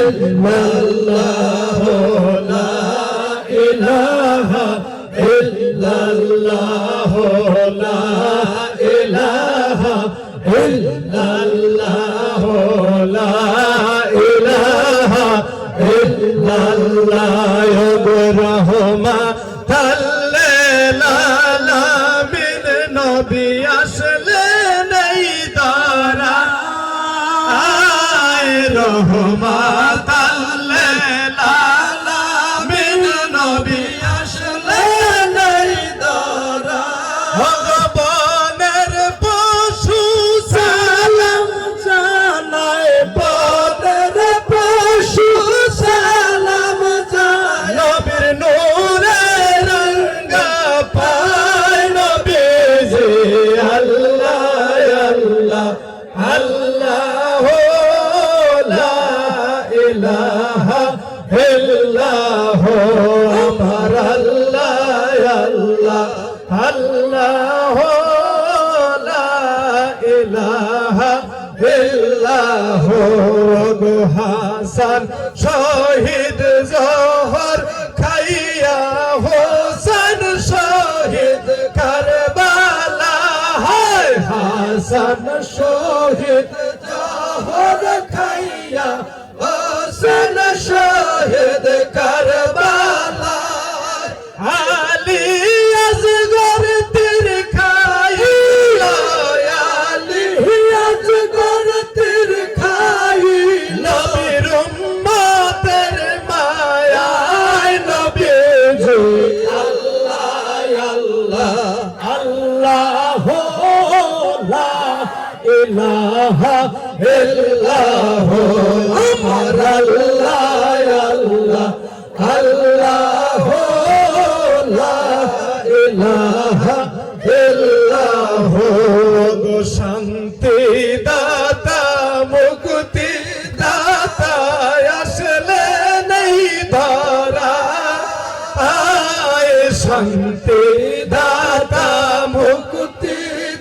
ইল্লাল্লাহ লা ইলাহা ইল্লাল্লাহ লা ইলাহা ইল্লাল্লাহ লা ইলাহা ইল্লাল্লাহ রহমাতাল লিল আলামিন নবী আসলেন এই ধরায় রহমাতাল লিল আলামিন নবী আসলেন এই ধরায় ভগবানের পশু সালাম জানায় বনের পশু সালাম জানায় নবীর নূরে রঙ্গা পায় নবীজি আল্লাহ আল্লাহ আল্লাহ লা ইলাহা ইল্লাল্লাহ আমার আল্লাহ আল্লাহ আল্লাহ লা ইলাহা ইল্লাল্লাহ গো হাসান শহীদ জোহর খাইয়া হোসেন শহীদ কারবালা হায় হাসান শহীদ জোহর খাইয়া হোসেন শহীদ কারবালা আলী আসগর তীর খাইয়া আলী আসগর তীর খাইয়া নবীর উম্মতের মায়ায় নবীজি আল্লাহ আল্লাহ আল্লাহ লা ইলাহা ইল্লাল্লাহ আমার আল্লাহ আল্লাহ আল্লাহ লা ইলাহা ইল্লাল্লাহ গো শান্তি দাতা মুক্তি দাতা আসলেন এই ধরায় শান্তি দাতা মুক্তি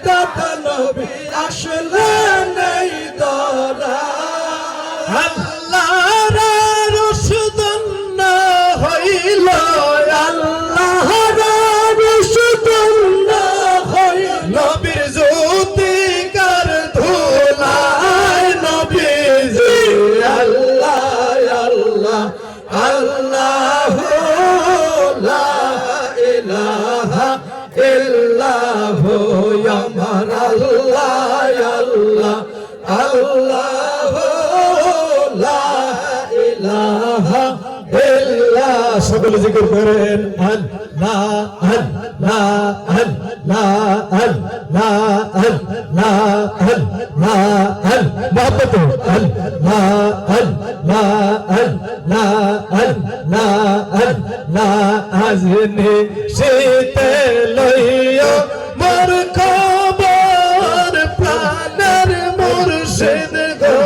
দাতা নবী আসলেন এই ধরায় আল্লাহর রশদন্ন হইল আল্লাহর রশদন্ন হইল নবীর জ্যোতিকার ধুলায় নবীজি আল্লাহ আল্লাহ আল্লাহ লা ইলাহা ইল্লাল্লাহ আমার আল্লাহ আল্লাহ আল্লাহ লা ইলাহা ইল্লাল্লাহ সকলে জিকির করেন আল্লাহ আল্লাহ আল্লাহ আল্লাহ আল্লাহ আল্লাহ মহব্বত আল্লাহ আল্লাহ আল্লাহ আল্লাহ আল্লাহ আজনে শীতে লইয়া মোর খবর প্রাণের মুর্শিদ গো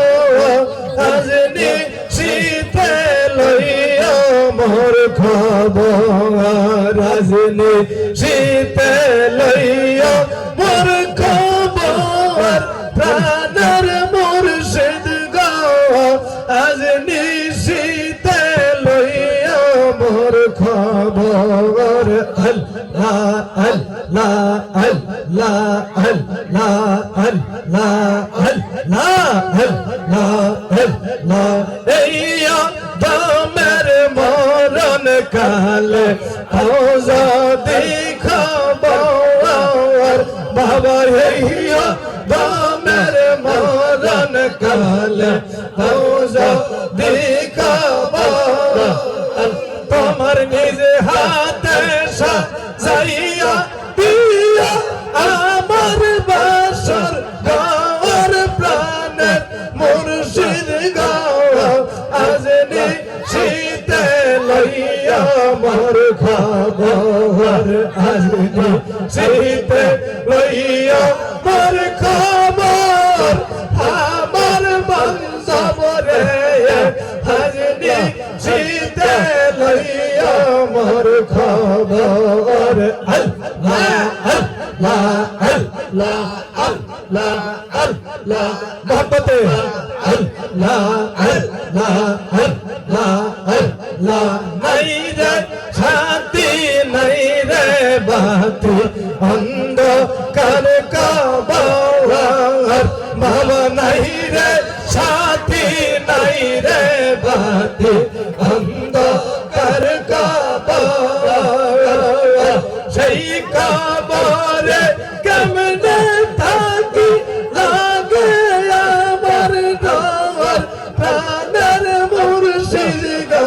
আজনে শীতে লইয়া মোর খবর আজনে শীতে লইয়া মোর খবর প্রাণের মুর্শিদ গো আজনে শীতে লইয়া মোর খবর আল্লাহ আল্লাহ আল্লাহ আল্লাহ আল্লাহ আল্লাহ আল্লাহ আল্লাহ এইয়া দমের মরণ কালে যদি খবর বাবা এইয়া দমের মরণ কালে যদি খবর তোমার নিজ হাতে সাজাইয়া দিয়া আমার বাসর গাওয়ার প্রাণের মুর্শিদ গাওয়া আজনি শীতে লইয়া মোর খবর আজনি শীতে লইয়া মোর খবর আমার বান্ধবরে আজনি শীতে লইয়া মোর খবর আল্লাহ আল্লাহ আল্লাহ আল্লাহ আল্লাহ মহব্বতে আল্লাহ নাই রে সাথী নাই রে বাতি অন্ধকার কাবার বাবা নাই রে সাথী নাই রে বাতি অন্ধকার কাবার সেই কাবারে কেমনে থাকি লাগে আমার ডর প্রাণের মুর্শিদ গো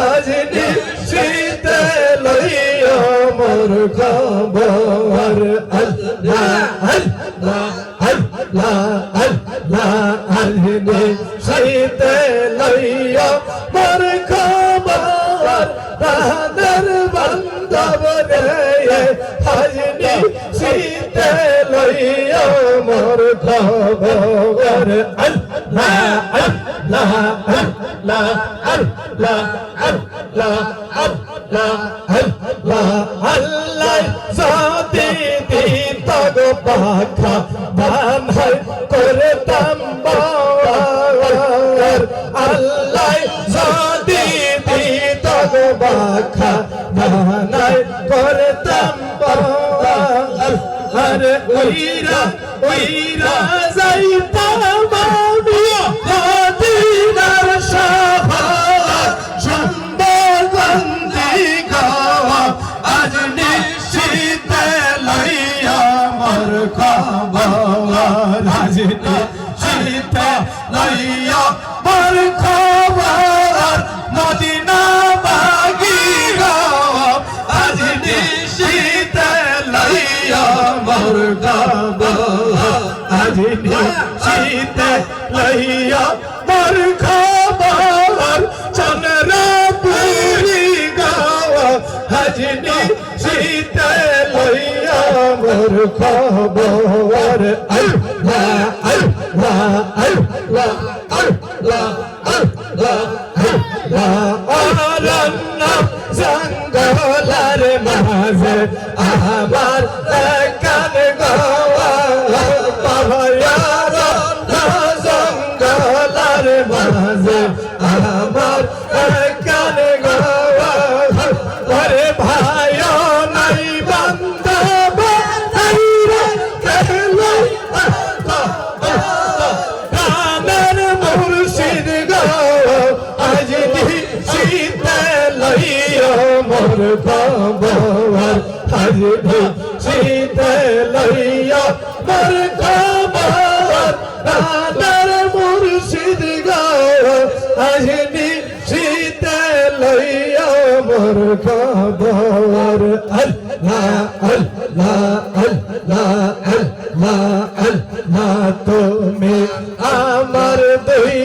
আজ নিশিতে লইয়া মোর খবর আল্লাহ আল্লাহ আল্লাহ আল্লাহ আজ নিশিতে লইয়া মোর খবর প্রাণের বান্ধব রে আজ নিশিতে লইয়া মোর খবর আল্লাহ আল্লাহ আল্লাহ আল্লাহ আল্লাহ আল্লাহ আল্লাহ আল্লাহ সাথী দিত গো পাখা বানাই করতাম বাওয়ার আল্লাহ সাথী দিত গো পাখা বানাই করতাম বাওয়ার আরে ওইরা যাইতাম আমি মদিনার শহর সম্বন্ধি গাওয়া আজ নিশিতে লইয়া মোর খবর আজ নিশিতে লইয়া মোর খবর মদিনা বাগি গাওয়া আজ নিশিতে লইয়া মোর খবর আজ নিশিতে লইয়া মোর খবর চন্দ্রপুরি গাওয়া আজ নিশিতে লইয়া মোর খবর আল্লাহ আল্লাহ আল্লাহ আল্লাহ আল্লাহ অরণ্য জঙ্গলার মাঝে আমার কান গাওয়া পাহাড় জঙ্গলার মাঝে আমার কান গাওয়া ওরে ভাই নাই বান্ধব নাই রে কেলো প্রাণের মুর্শিদ গো আজ নিশিতে লইয়া মোর খবর আজ নিশিতে লইয়া মোর খবর প্রাণের মুর্শিদ গো আজ নিশিতে লইয়া মোর খবর আল্লাহ আল্লাহ আল্লাহ আল্লাহ আল্লাহ তুমি আমার দুই